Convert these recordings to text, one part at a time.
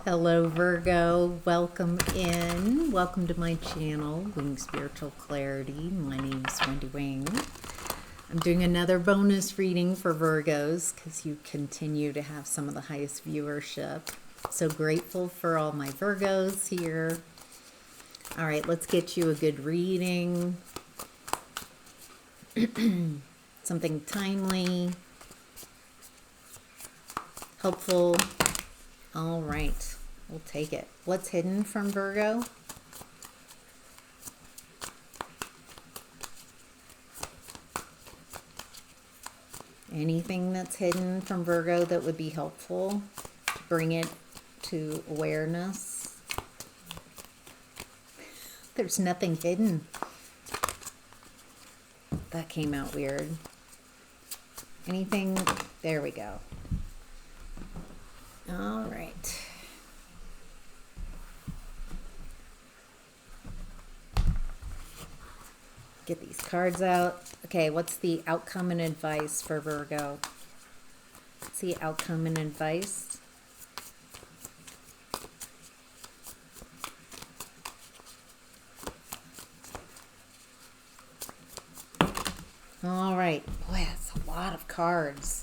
Hello Virgo, welcome in. Welcome to my channel, Wing Spiritual Clarity. My name is Wendy Wing. I'm doing another bonus reading for Virgos because you continue to have some of the highest viewership. So grateful for all my Virgos here. All right, let's get you a good reading. Something timely, helpful. All right, we'll take it. What's hidden from Virgo? Anything that's hidden from Virgo that would be helpful to bring it to awareness? There's nothing hidden. That came out weird. Anything? There we go. All right. Get these cards out. Okay, what's the outcome and advice for Virgo? What's the outcome and advice? All right. Boy, that's a lot of cards.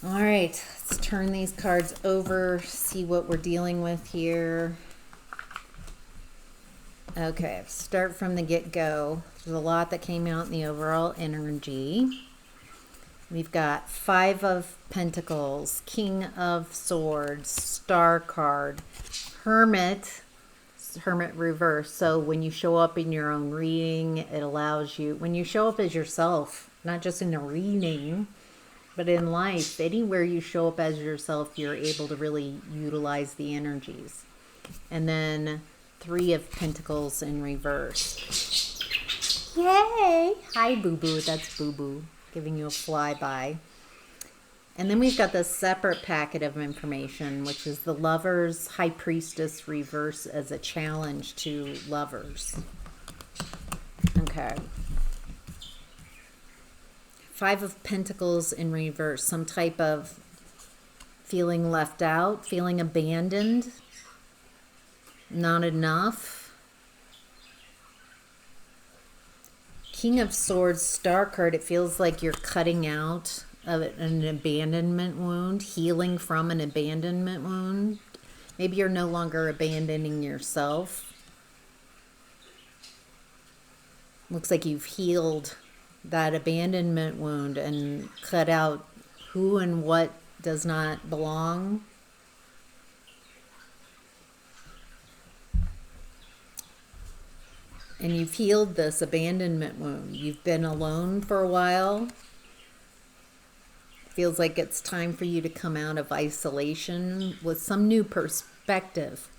All right, let's turn these cards over, see what we're dealing with here. Okay, start from the get-go. There's a lot that came out in the overall energy. We've got Five of Pentacles, King of Swords, Star card, Hermit reverse. So when you show up in your own reading, it allows you, when you show up as yourself, not just in a reading, but in life, anywhere you show up as yourself, you're able to really utilize the energies. And then Three of Pentacles in reverse. Yay! Hi, Boo-Boo. That's Boo-Boo giving you a flyby. And then we've got the separate packet of information, which is the Lovers, High Priestess reverse as a challenge to lovers. Okay. Five of Pentacles in reverse, some type of feeling left out, feeling abandoned, not enough. King of Swords, Star card, it feels like you're cutting out of an abandonment wound, healing from an abandonment wound. Maybe you're no longer abandoning yourself. Looks like you've healed that abandonment wound and cut out who and what does not belong. And you've healed this abandonment wound. You've been alone for a while. Feels like it's time for you to come out of isolation with some new perspective.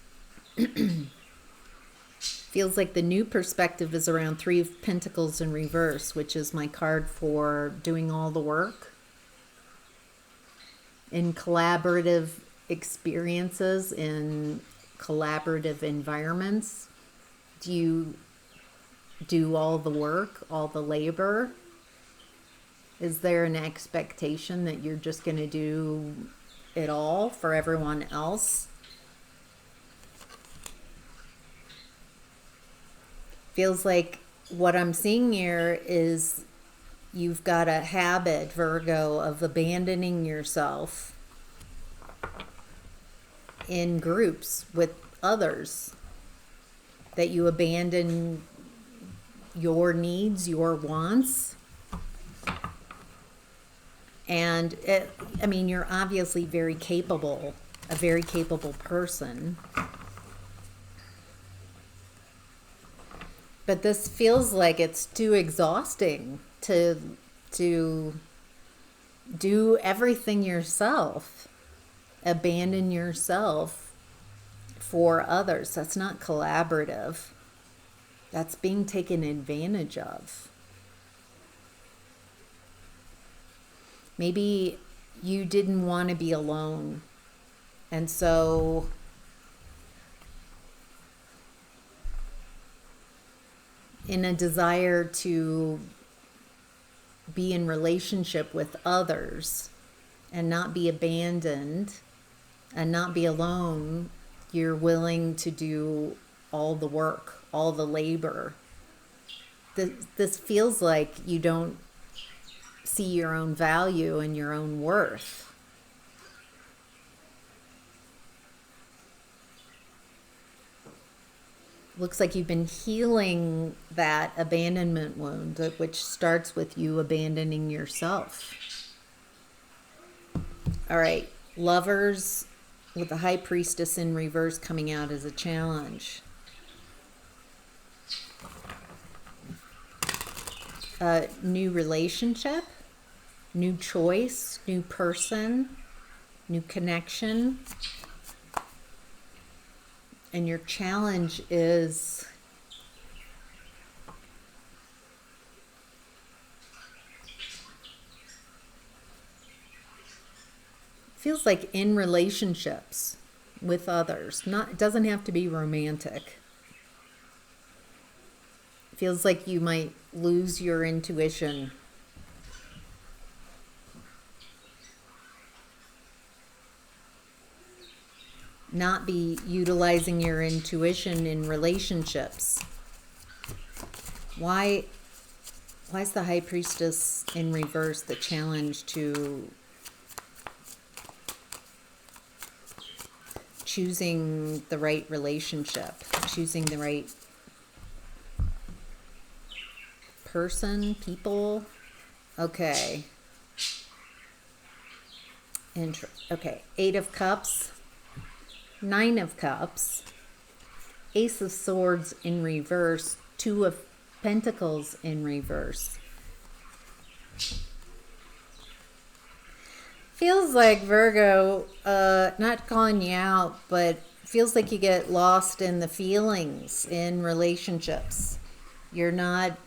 Feels like the new perspective is around Three of Pentacles in reverse, which is my card for doing all the work. In collaborative experiences, in collaborative environments, do you do all the work, all the labor? Is there an expectation that you're just going to do it all for everyone else? Feels like what I'm seeing here is you've got a habit, Virgo, of abandoning yourself in groups with others. That you abandon your needs, your wants. And I mean, you're obviously very capable, a very capable person. But this feels like it's too exhausting to do everything yourself, abandon yourself for others. That's not collaborative. That's being taken advantage of. Maybe you didn't want to be alone, and so in a desire to be in relationship with others and not be abandoned and not be alone. You're willing to do all the work, all the labor. This feels like you don't see your own value and your own worth. Looks like you've been healing that abandonment wound, which starts with you abandoning yourself. All right, Lovers with the High Priestess in reverse coming out as a challenge. New relationship, new choice, new person, new connection. And your challenge is feels like in relationships with others. It doesn't have to be romantic. Feels like you might lose your intuition. Not be utilizing your intuition in relationships. Why is the High Priestess in reverse the challenge to choosing the right relationship, choosing the right person, people? Okay. Okay, 8 of Cups. 9 of Cups, Ace of Swords in reverse, 2 of Pentacles in reverse. Feels like Virgo, not calling you out, but feels like you get lost in the feelings in relationships. You're not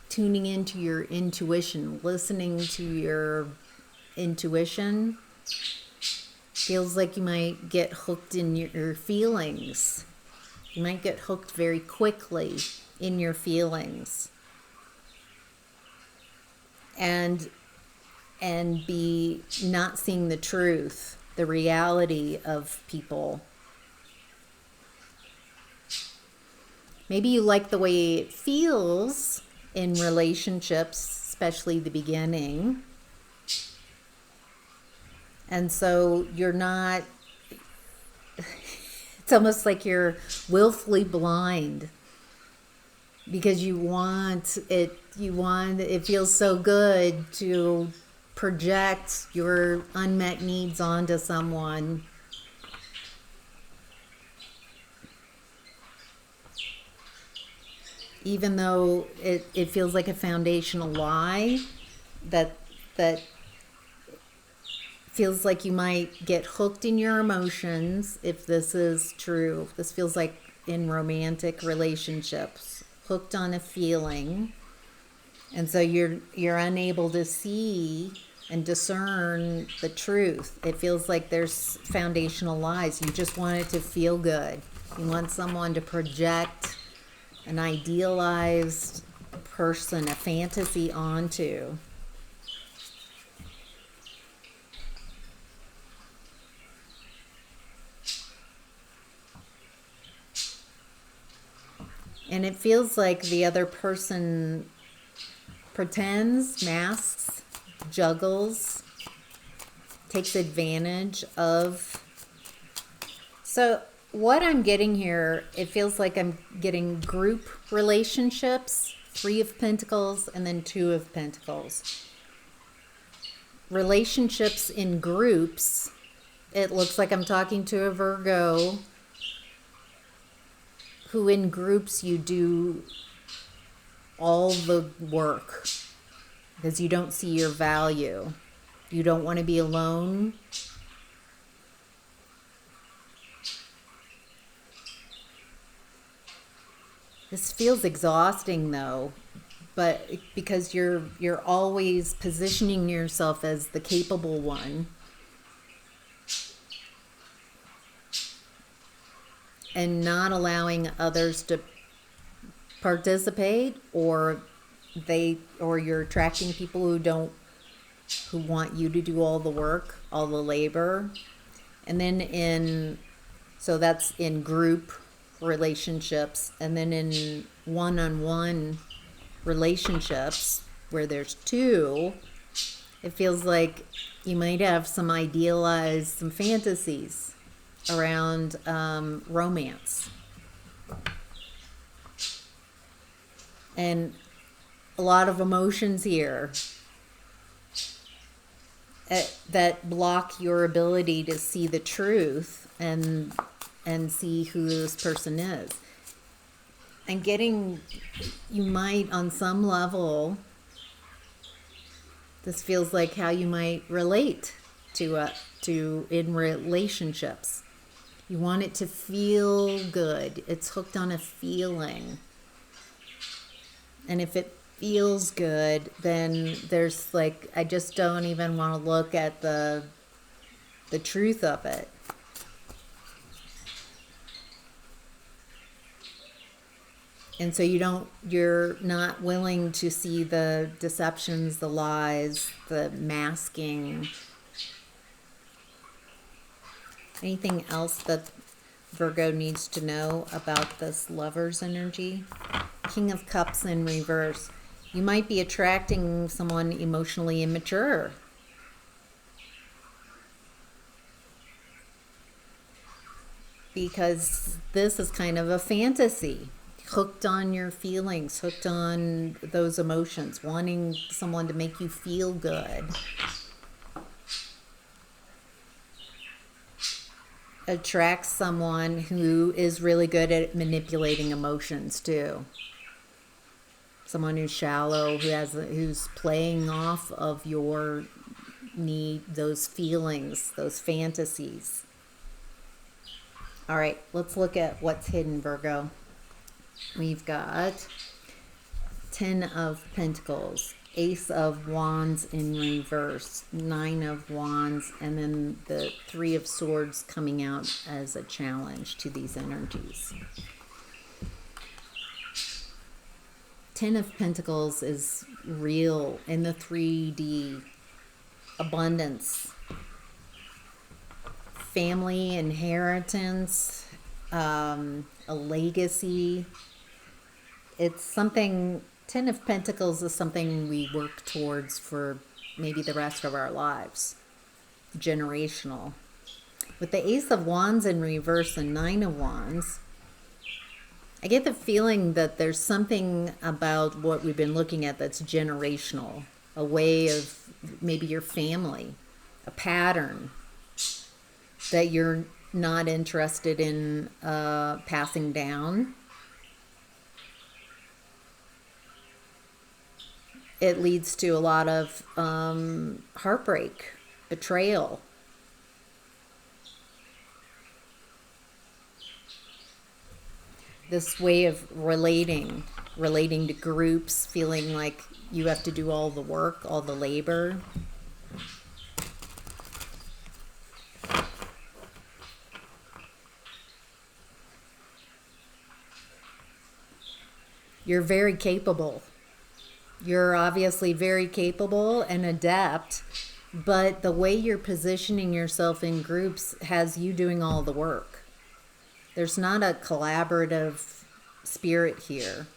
tuning into your intuition, listening to your intuition. Feels like you might get hooked in your feelings. You might get hooked very quickly in your feelings. And be not seeing the truth, the reality of people. Maybe you like the way it feels in relationships, especially the beginning. And so you're not, it's almost like you're willfully blind because it feels so good to project your unmet needs onto someone. Even though it feels like a foundational lie that feels like you might get hooked in your emotions if this is true. This feels like in romantic relationships, hooked on a feeling. And so you're unable to see and discern the truth. It feels like there's foundational lies. You just want it to feel good. You want someone to project an idealized person, a fantasy onto. And it feels like the other person pretends, masks, juggles, takes advantage of. So what I'm getting here, it feels like I'm getting group relationships, 3 of Pentacles and then 2 of Pentacles. Relationships in groups, it looks like I'm talking to a Virgo who in groups you do all the work because you don't see your value. You don't want to be alone. This feels exhausting though, but because you're always positioning yourself as the capable one. And not allowing others to participate, or you're attracting people who want you to do all the work, all the labor. And then so that's in group relationships, and then in one-on-one relationships where there's two, it feels like you might have some fantasies around romance. And a lot of emotions here that block your ability to see the truth and see who this person is. And you might, on some level, this feels like how you might relate to in relationships. You want it to feel good. It's hooked on a feeling. And if it feels good, then there's like, I just don't even want to look at the truth of it. And so you're not willing to see the deceptions, the lies, the masking. Anything else that Virgo needs to know about this Lover's energy? King of Cups in reverse. You might be attracting someone emotionally immature. Because this is kind of a fantasy. Hooked on your feelings, hooked on those emotions, wanting someone to make you feel good. Attracts someone who is really good at manipulating emotions too. Someone who's shallow, who's playing off of your need, those feelings, those fantasies. All right, let's look at what's hidden, Virgo. We've got 10 of Pentacles, Ace of Wands in reverse, 9 of Wands, and then the 3 of Swords coming out as a challenge to these energies. 10 of Pentacles is real in the 3D. Abundance, family, inheritance, a legacy. It's something, 10 of Pentacles is something we work towards for maybe the rest of our lives. Generational. With the Ace of Wands in reverse and 9 of Wands, I get the feeling that there's something about what we've been looking at that's generational. A way of maybe your family, a pattern that you're not interested in passing down. It leads to a lot of heartbreak, betrayal. This way of relating to groups, feeling like you have to do all the work, all the labor. You're very capable. You're obviously very capable and adept, but the way you're positioning yourself in groups has you doing all the work. There's not a collaborative spirit here.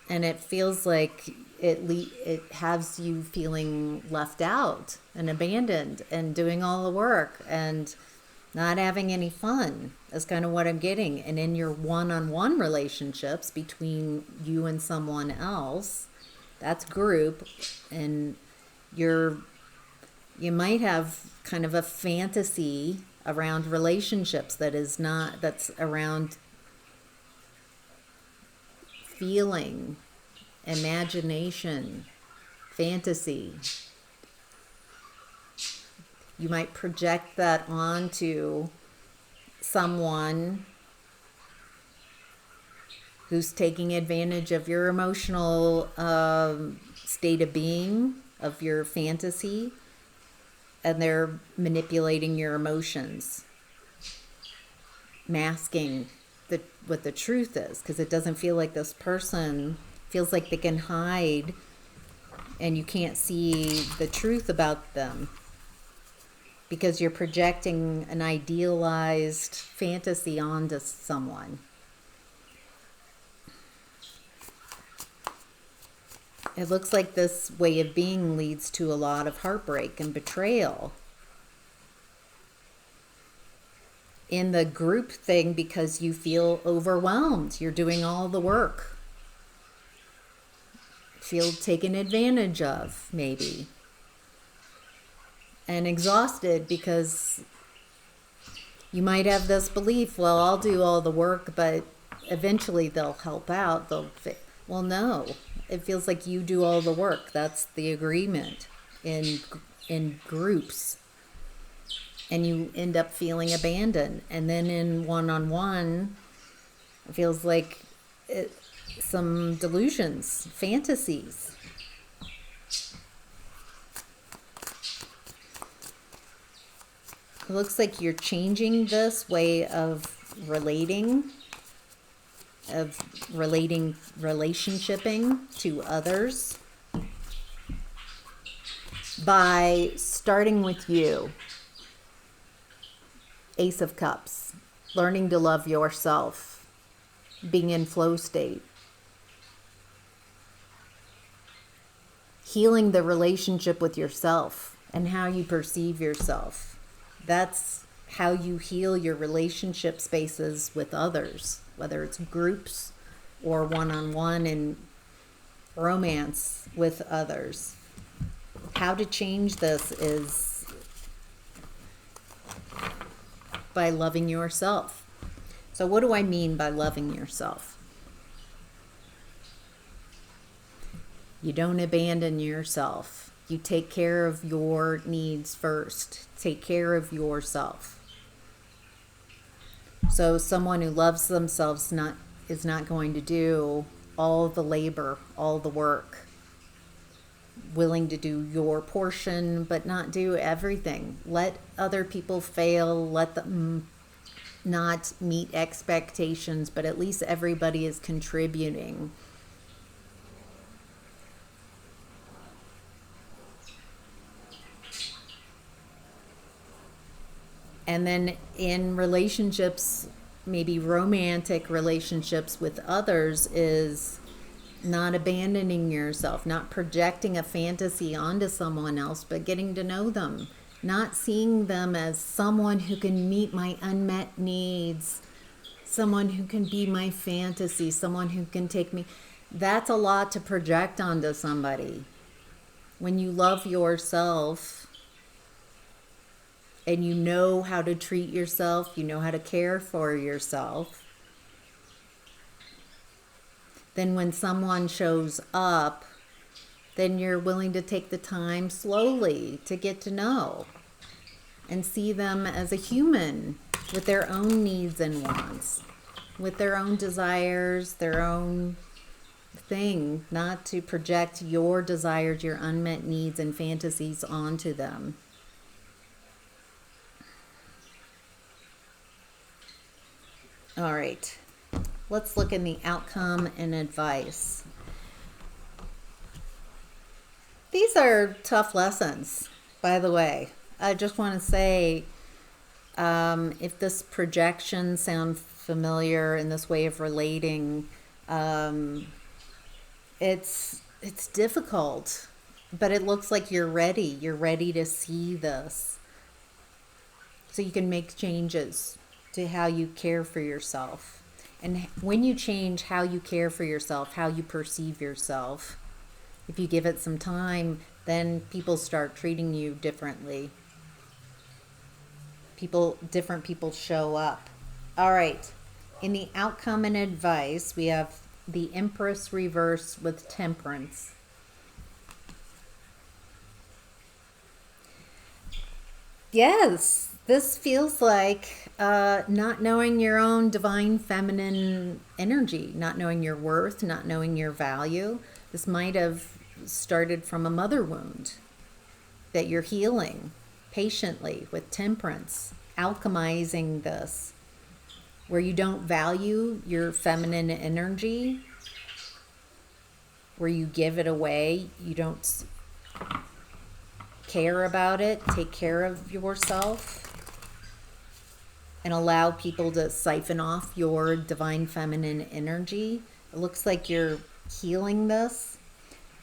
And it feels like it has you feeling left out and abandoned and doing all the work and not having any fun is kind of what I'm getting. And in your one-on-one relationships between you and someone else, that's group, and you might have kind of a fantasy around relationships that's around feeling, imagination, fantasy. You might project that onto someone who's taking advantage of your emotional state of being, of your fantasy, and they're manipulating your emotions, masking what the truth is, because it doesn't feel like this person feels like they can hide and you can't see the truth about them. because you're projecting an idealized fantasy onto someone. It looks like this way of being leads to a lot of heartbreak and betrayal. In the group thing, because you feel overwhelmed. You're doing all the work. Feel taken advantage of, maybe. And exhausted because you might have this belief, well, I'll do all the work, but eventually they'll help out. Well, no. It feels like you do all the work. That's the agreement in groups. And you end up feeling abandoned. And then in one-on-one, it feels like some delusions, fantasies. It looks like you're changing this way of relationshiping to others by starting with you. Ace of Cups, learning to love yourself, being in flow state, healing the relationship with yourself and how you perceive yourself. That's how you heal your relationship spaces with others, whether it's groups or one-on-one in romance with others. How to change this is by loving yourself. So what do I mean by loving yourself? You don't abandon yourself. You take care of your needs first. Take care of yourself. So someone who loves themselves is not going to do all the labor, all the work. Willing to do your portion, but not do everything. Let other people fail. Let them not meet expectations, but at least everybody is contributing. And then in relationships, maybe romantic relationships with others, is not abandoning yourself, not projecting a fantasy onto someone else, but getting to know them, not seeing them as someone who can meet my unmet needs, someone who can be my fantasy, someone who can take me. That's a lot to project onto somebody. When you love yourself and you know how to treat yourself, you know how to care for yourself, then when someone shows up, then you're willing to take the time slowly to get to know and see them as a human with their own needs and wants, with their own desires, their own thing, not to project your desires, your unmet needs and fantasies onto them. All right. Let's look in the outcome and advice. These are tough lessons, by the way. I just want to say, if this projection sounds familiar in this way of relating, it's difficult, but it looks like you're ready. You're ready to see this, so you can make changes to how you care for yourself. And when you change how you care for yourself, how you perceive yourself, if you give it some time, then people start treating you differently. Different people show up. All right. In the outcome and advice, we have the Empress reversed with Temperance. Yes, this feels like not knowing your own divine feminine energy, not knowing your worth, not knowing your value. This might have started from a mother wound that you're healing patiently with Temperance, alchemizing this, where you don't value your feminine energy, where you give it away, you don't care about it, take care of yourself, and allow people to siphon off your divine feminine energy. It looks like you're healing this.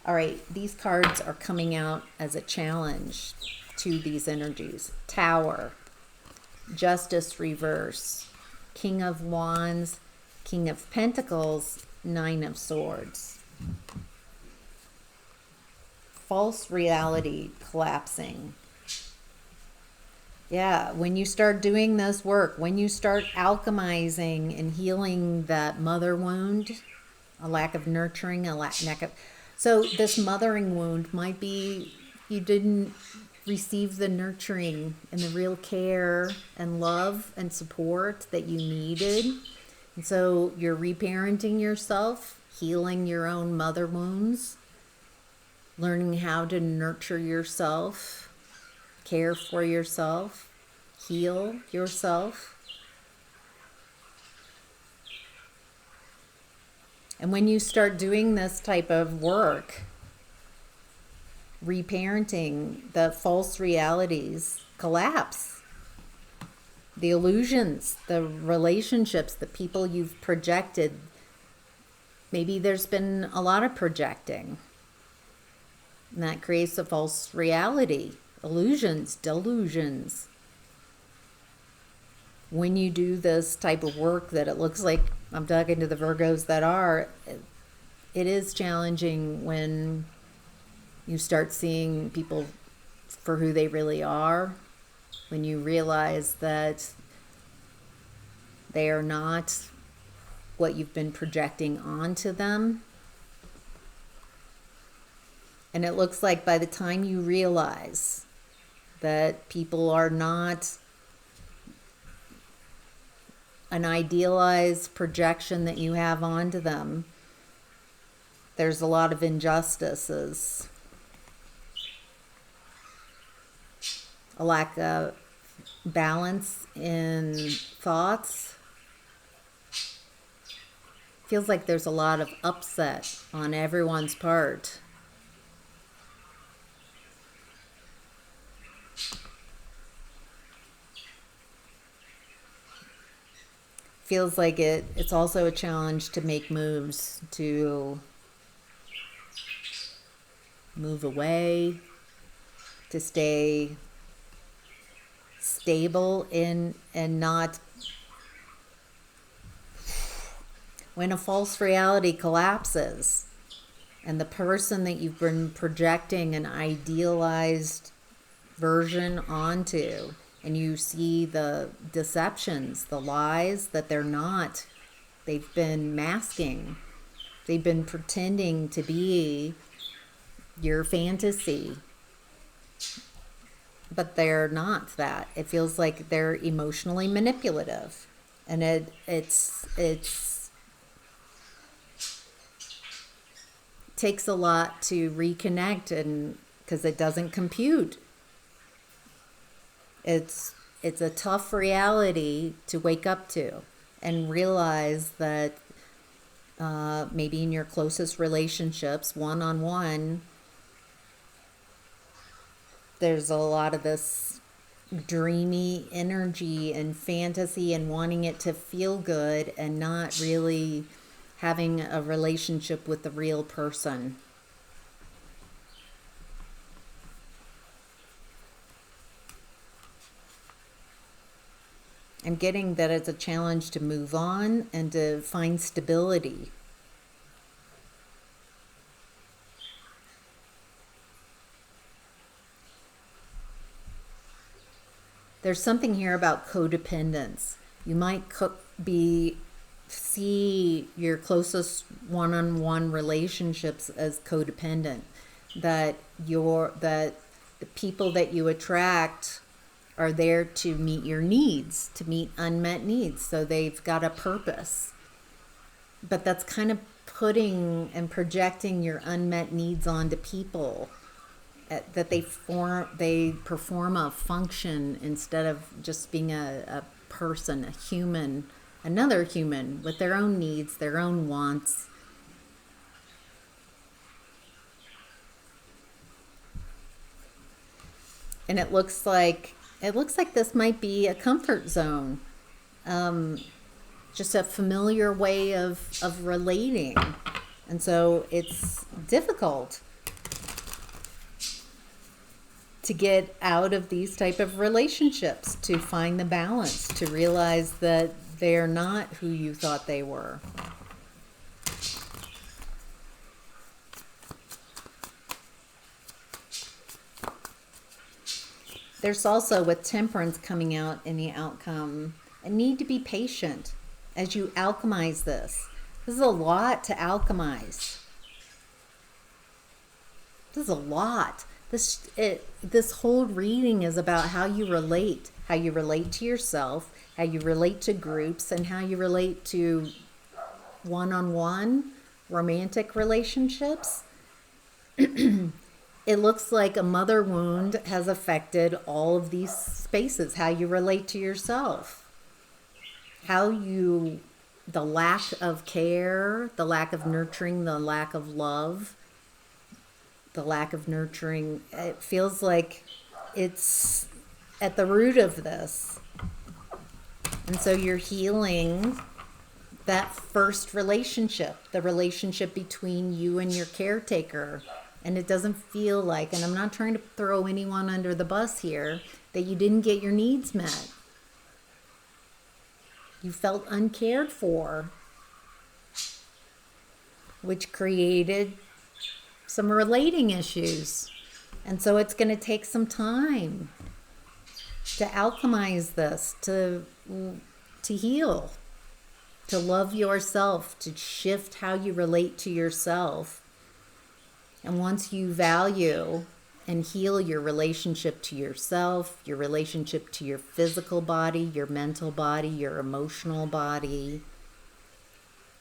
All right, these cards are coming out as a challenge to these energies. Tower, Justice reverse, King of Wands, King of Pentacles, Nine of Swords. False reality collapsing. Yeah, when you start doing this work, when you start alchemizing and healing that mother wound, a lack of nurturing, so this mothering wound might be you didn't receive the nurturing and the real care and love and support that you needed. And so you're reparenting yourself, healing your own mother wounds, learning how to nurture yourself, care for yourself, heal yourself. And when you start doing this type of work, reparenting, the false realities collapse. The illusions, the relationships, the people you've projected, maybe there's been a lot of projecting. And that creates a false reality. Illusions, delusions. When you do this type of work that it looks like, I'm talking to the Virgos that are, it is challenging when you start seeing people for who they really are, when you realize that they are not what you've been projecting onto them. And it looks like by the time you realize that people are not an idealized projection that you have onto them, there's a lot of injustices, a lack of balance in thoughts. Feels like there's a lot of upset on everyone's part. Feels like it's also a challenge to make moves, to move away, to stay stable in and not. When a false reality collapses and the person that you've been projecting an idealized version onto, and you see the deceptions, the lies that they're not, they've been masking, they've been pretending to be your fantasy, but they're not that. It feels like they're emotionally manipulative, and it's takes a lot to reconnect, and because it doesn't compute. It's a tough reality to wake up to and realize that maybe in your closest relationships, one-on-one, there's a lot of this dreamy energy and fantasy and wanting it to feel good and not really having a relationship with the real person. I'm getting that it's a challenge to move on and to find stability. There's something here about codependence. You might see your closest one-on-one relationships as codependent. That the people that you attract are there to meet your needs, to meet unmet needs. So they've got a purpose. But that's kind of putting and projecting your unmet needs onto people, that they perform a function instead of just being a person, a human, another human with their own needs, their own wants. And it looks like this might be a comfort zone. Just a familiar way of relating. And so it's difficult to get out of these type of relationships, to find the balance, to realize that they're not who you thought they were. There's also, with Temperance coming out in the outcome, a need to be patient as you alchemize this. This is a lot to alchemize. This is a lot. This whole reading is about how you relate to yourself, how you relate to groups, and how you relate to one-on-one romantic relationships. It looks like a mother wound has affected all of these spaces, how you relate to yourself, the lack of care, the lack of nurturing, the lack of love, the lack of nurturing. It feels like it's at the root of this. And so you're healing that first relationship, the relationship between you and your caretaker. And it doesn't feel like, and I'm not trying to throw anyone under the bus here, that you didn't get your needs met. You felt uncared for, which created some relating issues. And so it's going to take some time to alchemize this, to heal, to love yourself, to shift how you relate to yourself. And once you value and heal your relationship to yourself, your relationship to your physical body, your mental body, your emotional body,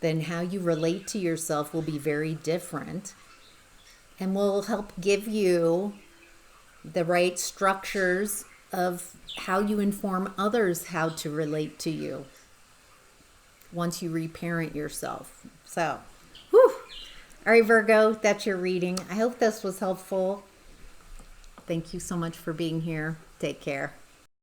then how you relate to yourself will be very different and will help give you the right structures of how you inform others how to relate to you once you reparent yourself. So, whew. All right, Virgo, that's your reading. I hope this was helpful. Thank you so much for being here. Take care.